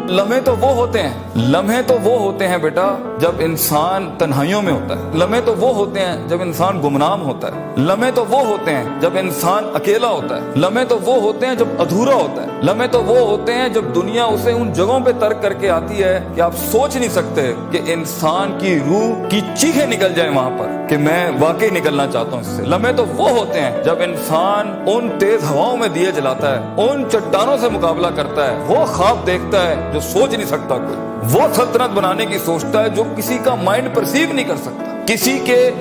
لمحے تو وہ ہوتے ہیں بیٹا جب انسان تنہائیوں میں ہوتا ہے، لمحے تو وہ ہوتے ہیں جب انسان گمنام ہوتا ہے، لمحے تو وہ ہوتے ہیں جب انسان اکیلا ہوتا ہے، لمحے تو وہ ہوتے ہیں جب ادھورا ہوتا ہے، لمحے تو وہ ہوتے ہیں جب دنیا اسے ان جگہوں پہ ترک کر کے آتی ہے کہ آپ سوچ نہیں سکتے کہ انسان کی روح کی چیخیں نکل جائیں وہاں پر کہ میں واقعی نکلنا چاہتا ہوں اس سے۔ لمحے تو وہ ہوتے ہیں جب انسان ان تیز ہواؤں میں دیے جلاتا ہے، ان چٹانوں سے مقابلہ کرتا ہے، وہ خواب دیکھتا ہے جو سوچ نہیں سکتا کوئی، وہ سلطنت بنانے کی سوچتا ہے جو کسی کا مائنڈ پرسیو نہیں کر سکتا،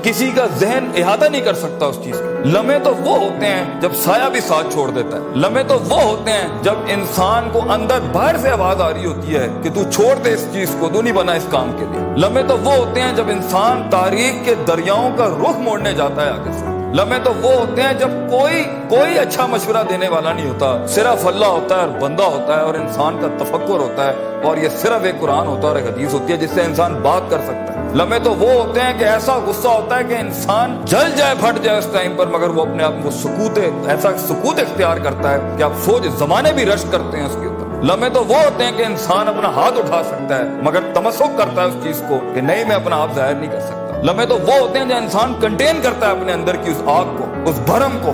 کسی کا ذہن احاطہ نہیں کر سکتا اس چیز کو۔ لمحے تو وہ ہوتے ہیں جب سایہ بھی ساتھ چھوڑ دیتا ہے، لمحے تو وہ ہوتے ہیں جب انسان کو اندر باہر سے آواز آ رہی ہوتی ہے کہ تو چھوڑ دے اس چیز کو، تو نہیں بنا اس کام کے لیے۔ لمحے تو وہ ہوتے ہیں جب انسان تاریخ کے دریاؤں کا رخ موڑنے جاتا ہے آگے سے۔ لمحے تو وہ ہوتے ہیں جب کوئی اچھا مشورہ دینے والا نہیں ہوتا، صرف اللہ ہوتا ہے اور بندہ ہوتا ہے اور انسان کا تفکر ہوتا ہے، اور یہ صرف ایک قرآن ہوتا ہے اور ایک حدیث ہوتی ہے جس سے انسان بات کر سکتا ہے۔ لمحے تو وہ ہوتے ہیں کہ ایسا غصہ ہوتا ہے کہ انسان جل جائے، پھٹ جائے اس ٹائم پر، مگر وہ اپنے آپ کو ایسا سکوت اختیار کرتا ہے کہ آپ سوچ زمانے بھی رشک کرتے ہیں اس کے اوپر۔ لمحے تو وہ ہوتے ہیں کہ انسان اپنا ہاتھ اٹھا سکتا ہے مگر تمسک کرتا ہے اس چیز کو کہ نہیں، میں اپنا آپ ظاہر نہیں کر سکتا۔ لمحے تو وہ ہوتے ہیں جو انسان کنٹین کرتا ہے اپنے اندر کی اس آگ کو، اس بھرم کو،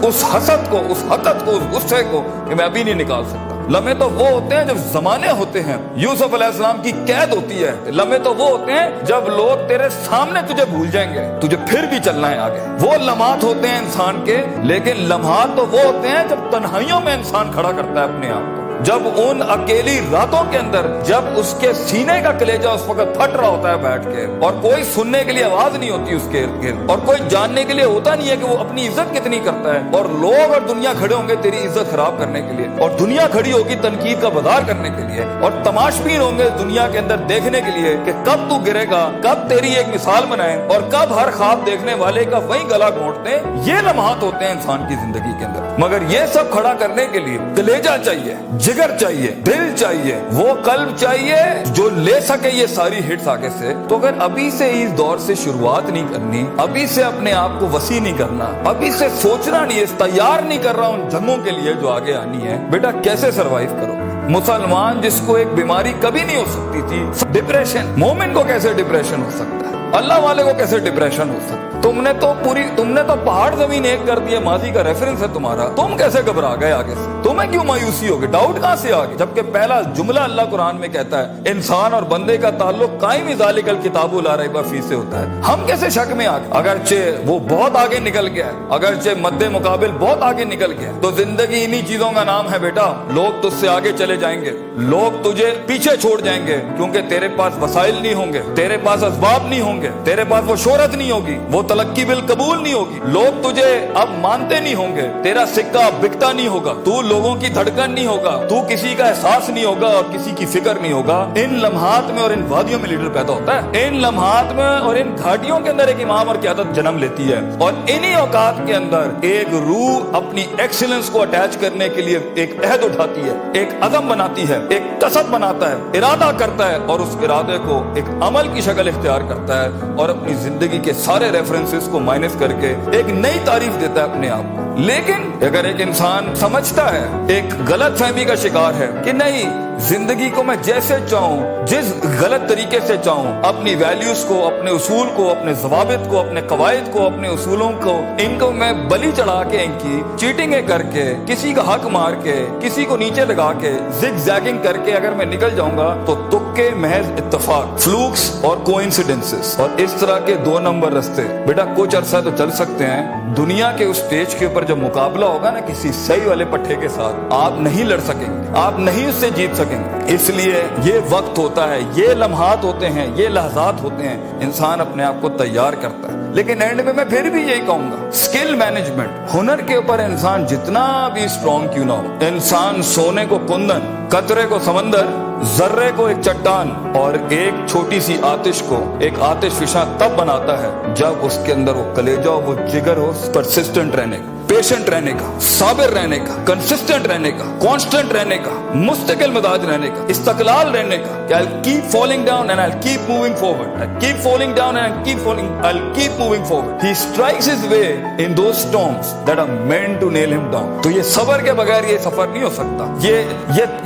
اس حسد کو، اس حقد کو، اس غصے کو کہ میں ابھی نہیں نکال سکتا۔ لمحے تو وہ ہوتے ہیں جب زمانے ہوتے ہیں، یوسف علیہ السلام کی قید ہوتی ہے۔ لمحے تو وہ ہوتے ہیں جب لوگ تیرے سامنے تجھے بھول جائیں گے، تجھے پھر بھی چلنا ہے آگے۔ وہ لمحات ہوتے ہیں انسان کے، لیکن لمحات تو وہ ہوتے ہیں جب تنہائیوں میں انسان کھڑا کرتا ہے اپنے آپ کو، جب ان اکیلی راتوں کے اندر، جب اس کے سینے کا کلیجہ اس وقت پھٹ رہا ہوتا ہے بیٹھ کے، اور کوئی سننے کے لیے آواز نہیں ہوتی اس کے ارد گرد، اور کوئی جاننے کے لیے ہوتا نہیں ہے کہ وہ اپنی عزت کتنی کرتا ہے، اور لوگ اور دنیا کھڑے ہوں گے تیری عزت خراب کرنے کے لیے، اور دنیا کھڑی ہوگی تنقید کا بازار کرنے کے لیے، اور تماشبین ہوں گے دنیا کے اندر دیکھنے کے لیے کہ کب تو گرے گا، کب تیری ایک مثال بنائے، اور کب ہر خواب دیکھنے والے کا وہی گلا گھونٹتے ہیں۔ یہ لمحات ہوتے ہیں انسان کی زندگی کے اندر، مگر یہ سب کھڑا کرنے کے لیے کلیجہ چاہیے، جگر چاہیے، دل چاہیے، وہ قلب چاہیے جو لے سکے یہ ساری ہٹس آگے سے۔ تو اگر ابھی سے اس دور سے شروعات نہیں کرنی، ابھی سے اپنے آپ کو وسیع نہیں کرنا، ابھی سے سوچنا نہیں، تیار نہیں کر رہا ان جنگوں کے لیے جو آگے آنی ہے، بیٹا کیسے سروائیو کرو؟ مسلمان جس کو ایک بیماری کبھی نہیں ہو سکتی تھی، ڈپریشن، مومن کو کیسے ڈپریشن ہو سکتا ہے؟ اللہ والے کو کیسے ڈپریشن ہو سکتا ہے؟ تم نے تو پہاڑ زمین ایک کر دیا، ماضی کا ریفرنس ہے تمہارا، تم کیسے گھبرا گئے آگے سے؟ تمہیں کیوں مایوسی ہوگی؟ ڈاؤٹ کہاں سے آگے؟ جبکہ پہلا جملہ اللہ قرآن میں کہتا ہے انسان اور بندے کا تعلق قائم ذالک الکتاب لا ریب فیہ سے ہوتا ہے۔ ہم کیسے شک میں آگے؟ اگرچہ وہ بہت آگے نکل گیا ہے، اگرچہ مد مقابل بہت آگے نکل گیا ہے، تو زندگی انہی چیزوں کا نام ہے بیٹا۔ لوگ تجھ سے آگے چلے جائیں گے، لوگ تجھے پیچھے چھوڑ جائیں گے، کیونکہ تیرے پاس وسائل نہیں ہوں گے، تیرے پاس اسباب نہیں ہوں گے، تیرے پاس وہ شہرت نہیں ہوگی، وہ تلقی بالقبول نہیں ہوگی، لوگ تجھے اب مانتے نہیں ہوں گے، تیرا سکہ بکتا نہیں ہوگا، تو لوگوں کی دھڑکن نہیں ہوگا، تو کسی کا احساس نہیں ہوگا اور کسی کی فکر نہیں ہوگا۔ ان لمحات میں اور ان وادیوں میں لیڈر پیدا ہوتا ہے، ان لمحات میں اور ان گھاٹیوں کے اندر ایک امام اور قیادت جنم لیتی ہے، اور انہی اوقات کے اندر ایک روح اپنی ایکسیلنس کو اٹیچ کرنے کے لیے ایک عہد اٹھاتی ہے، ایک عزم بناتی ہے، ایک قصد بناتا ہے، ارادہ کرتا ہے، اور اس ارادے کو ایک عمل کی شکل اختیار کرتا ہے، اور اپنی زندگی کے سارے ریفرنسز کو مائنس کر کے ایک نئی تعریف دیتا ہے اپنے آپ کو۔ لیکن اگر ایک انسان سمجھتا ہے، ایک غلط فہمی کا شکار ہے کہ نہیں، زندگی کو میں جیسے چاہوں، جس غلط طریقے سے چاہوں، اپنی ویلیوز کو، اپنے اصول کو، اپنے ضوابط کو، اپنے قواعد کو، اپنے اصولوں کو، ان کو میں بلی چڑھا کے، ان کی چیٹنگیں کر کے، کسی کا حق مار کے، کسی کو نیچے لگا کے، زگ زیگنگ کر کے اگر میں نکل جاؤں گا تو تکے، محض اتفاق، فلوکس اور کوئنسیڈنسز، اور اس طرح کے 2 نمبر رستے بیٹا کچھ عرصہ تو چل سکتے ہیں۔ دنیا کے اس سٹیج کے اوپر جب مقابلہ ہوگا نا کسی صحیح والے پٹھے کے ساتھ، آپ نہیں لڑ سکیں گے، آپ نہیں اس سے جیت سکیں گے۔ اس لیے یہ وقت ہوتا ہے، یہ لمحات ہوتے ہیں، یہ لحظات ہوتے ہیں، انسان اپنے آپ کو تیار کرتا ہے۔ لیکن اینڈ میں پھر بھی یہی کہوں گا، سکل مینجمنٹ، ہنر کے اوپر انسان جتنا بھی سٹرونگ کیوں نہ ہو، انسان سونے کو کندن، قطرے کو سمندر، ذرے کو ایک چٹان اور ایک چھوٹی سی آتش کو ایک آتش فشاں تب بناتا ہے جب اس کے اندر وہ کلیجہ ہو، وہ جگر ہو، پرسسٹنٹ رہنے کا، پیشنٹ رہنے کا، صابر رہنے کا، کنسسٹنٹ رہنے کا، کانسٹنٹ رہنے کا، مستقل مزاج رہنے کا، استقلال رہنے کا، کہ I'll keep falling down and I'll keep moving forward. I'll keep falling down and I'll keep falling, I'll keep moving forward. He strikes his way in those storms that are meant to nail him down. تو یہ صبر کے بغیر یہ سفر نہیں ہو سکتا.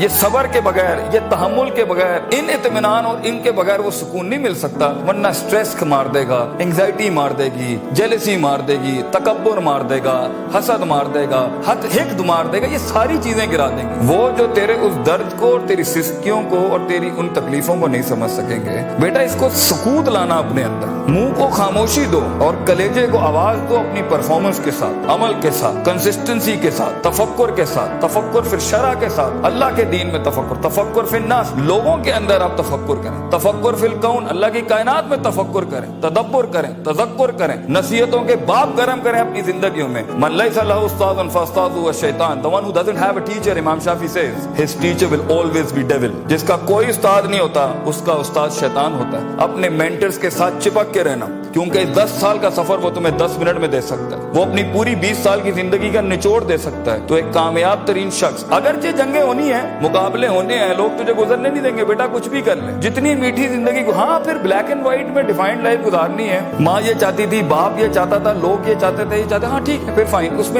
یہ صبر کے بغیر، یہ تحمل کے بغیر، ان اطمینان اور ان کے بغیر وہ سکون نہیں مل سکتا. ورنہ اسٹریس مار دے گا، انگزائٹی مار دے گی، جیلسی مار دے گی، تکبر مار دے گا، حسد مار دے گا، حقد مار دے گا. یہ ساری چیزیں گرا دیں گی. وہ جو تیرے اس درد کو اور تیری سستیوں کو اور تیری ان تکلیفوں کو نہیں سمجھ سکیں گے. بیٹا اس کو سکوت لانا اپنے اندر. منہ کو خاموشی دو اور کلیجے کو آواز دو اپنی پرفارمنس کے ساتھ، عمل کے ساتھ، کنسسٹنسی کے ساتھ، تفکر کے ساتھ، تفکر فی الشرع کے ساتھ، اللہ کے دین میں تفکر، تفکر فی الناس، لوگوں کے اندر آپ تفکر کریں، تفکر فی الکون، اللہ کی کائنات میں تفکر کریں، تدبر کریں، تذکر کریں، نصیحتوں کے باب گرم کریں اپنی زندگیوں میں. من لیس لہ استاذ فاستاذہ الشیطان. The one who doesn't have a teacher, Imam Shafi says, his teacher will always be devil. جس کا کوئی استاد نہیں ہوتا اس کا استاد شیطان ہوتا ہے. اپنے مینٹرز کے ساتھ چپک کے رہنا، کیونکہ 10 سال کا سفر وہ تمہیں 10 منٹ میں دے سکتا ہے. وہ اپنی پوری 20 سال کی زندگی کا نچوڑ دے سکتا ہے. تو ایک کامیاب ترین شخص، اگرچہ جنگیں ہونی ہیں، مقابلے ہونے ہیں، لوگ تجھے گزرنے نہیں دیں گے، بیٹا کچھ بھی کر لے، جتنی میٹھی زندگی کو، ہاں پھر بلیک اینڈ وائٹ میں ڈیفائنڈ لائف گزارنی ہے. ماں یہ چاہتی تھی، باپ یہ چاہتا تھا، لوگ یہ چاہتے تھے، یہ چاہتے، ہاں ٹھیک ہے، پھر فائن، اس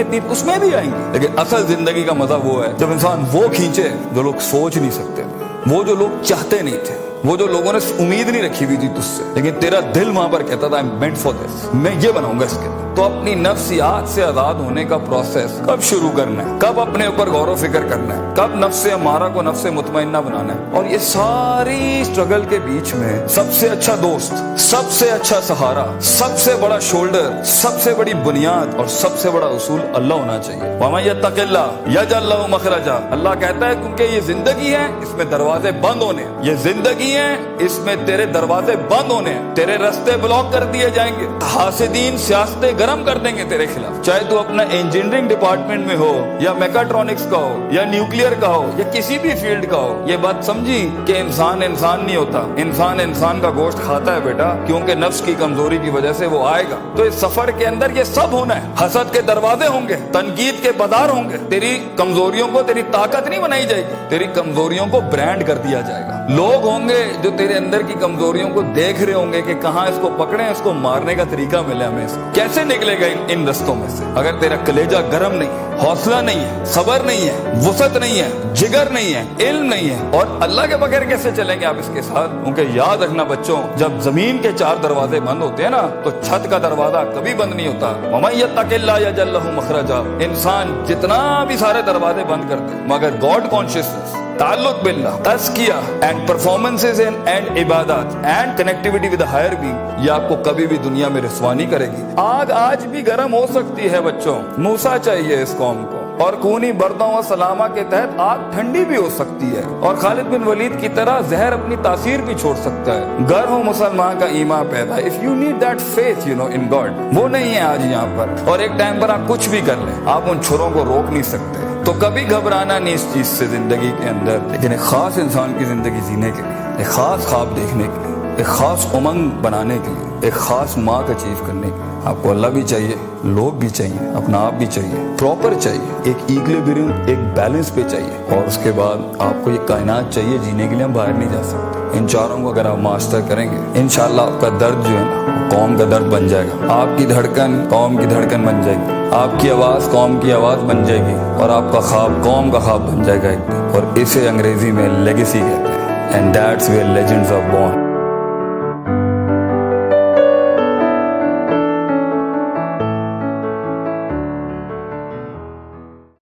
میں بھی آئیں گے. لیکن اصل زندگی کا مزہ وہ ہے جب انسان وہ کھینچے جو لوگ سوچ نہیں سکتے، وہ جو لوگ چاہتے نہیں تھے، وہ جو لوگوں نے امید نہیں رکھی ہوئی تھی تجھ سے، لیکن تیرا دل وہاں پر کہتا تھا I'm meant for this، میں یہ بناؤں گا اس کے. تو اپنی نفسیات سے آزاد ہونے کا پروسیس کب شروع کرنا ہے، کب اپنے اوپر غور و فکر کرنا ہے، کب نفس امارہ کو نفس مطمئنہ بنانا ہے. اور یہ ساری اسٹرگل کے بیچ میں سب سے اچھا دوست، سب سے اچھا سہارا، سب سے بڑا شولڈر، سب سے بڑی بنیاد اور سب سے بڑا اصول اللہ ہونا چاہیے. وَمَن يَتَّقِ اللَّهَ يَجْعَل لَّهُ مَخْرَجًا. اللہ کہتا ہے کیونکہ یہ زندگی ہے، اس میں دروازے بند ہونے ہیں. یہ زندگی ہے، اس میں تیرے دروازے بند ہونے ہیں، تیرے راستے بلاک کر دیے جائیں گے. حاسدین سیاستیں گرم کر دیں گے تیرے خلاف. چاہے تو اپنا انجینئرنگ ڈپارٹمنٹ میں ہو یا میکاٹرونکس کا ہو یا نیوکلیئر کا ہو یا کسی بھی فیلڈ کا ہو. یہ بات سمجھی کہ انسان نہیں ہوتا، انسان کا گوشت کھاتا ہے بیٹا، کیونکہ نفس کی کمزوری کی وجہ سے وہ آئے گا. تو اس سفر کے اندر یہ سب ہونا ہے. حسد کے دروازے ہوں گے، تنقید کے بازار ہوں گے. تیری کمزوریوں کو تیری طاقت نہیں بنائی جائے گی، تیری کمزوریوں کو برانڈ کر دیا جائے گا. لوگ ہوں گے جو تیرے اندر کی کمزوریوں کو دیکھ رہے ہوں گے کہ کہاں اس کو پکڑیں، اس کو مارنے کا طریقہ ملے ہمیں، اس کو کیسے نکلے گا ان رستوں میں سے. اگر تیرا کلیجہ گرم نہیں ہے، حوصلہ نہیں ہے، صبر نہیں ہے، وسعت نہیں ہے، جگر نہیں ہے، علم نہیں ہے، اور اللہ کے بغیر کیسے چلیں گے آپ اس کے ساتھ. کیونکہ یاد رکھنا بچوں، جب زمین کے 4 دروازے بند ہوتے ہیں نا تو چھت کا دروازہ کبھی بند نہیں ہوتا. وَمَن يَتَّقِ اللَّهَ يَجْعَل لَّهُ مَخْرَجًا. انسان جتنا بھی سارے دروازے بند کرتے ہیں، مگر گاڈ کانشیسنس، تعلق باللہ، تزکیہ اینڈ پرفارمنسز اینڈ عبادات and connectivity with higher being, یہ آپ کو کبھی بھی دنیا میں رسوا نہیں کرے گی. آگ آج بھی گرم ہو سکتی ہے بچوں، موسیٰ چاہیے اس قوم کو. اور خونی بردوں و سلامہ کے تحت آگ ٹھنڈی بھی ہو سکتی ہے، اور خالد بن ولید کی طرح زہر اپنی تاثیر بھی چھوڑ سکتا ہے. گر ہو مسلمان کا ایمان پیدا. If you need that faith, in God، وہ نہیں ہے آج یہاں پر. اور ایک ٹائم پر آپ کچھ بھی کر لیں، آپ ان چھروں کو روک نہیں سکتے. تو کبھی گھبرانا نہیں اس چیز سے زندگی کے اندر. لیکن ایک خاص انسان کی زندگی جینے کے لیے، ایک خاص خواب دیکھنے کے لیے، ایک خاص امنگ بنانے کے لیے، ایک خاص مارک اچیو کرنے کے لیے آپ کو اللہ بھی چاہیے، لوگ بھی چاہیے، اپنا آپ بھی چاہیے، پراپر چاہیے، ایک ایکولیبریم، ایک بیلنس پہ چاہیے. اور اس کے بعد آپ کو یہ کائنات چاہیے جینے کے لیے. ہم باہر نہیں جا سکتے. ان چاروں کو اگر آپ ماسٹر کریں گے، انشاءاللہ آپ کا درد جو ہے نا قوم کا درد بن جائے گا. آپ کی دھڑکن قوم کی دھڑکن بن جائے گی، آپ کی آواز قوم کی آواز بن جائے گی، اور آپ کا خواب قوم کا خواب بن جائے گا ایک دن. اور اسے انگریزی میں لیگیسی کہتے ہیں. And that's where legends are born.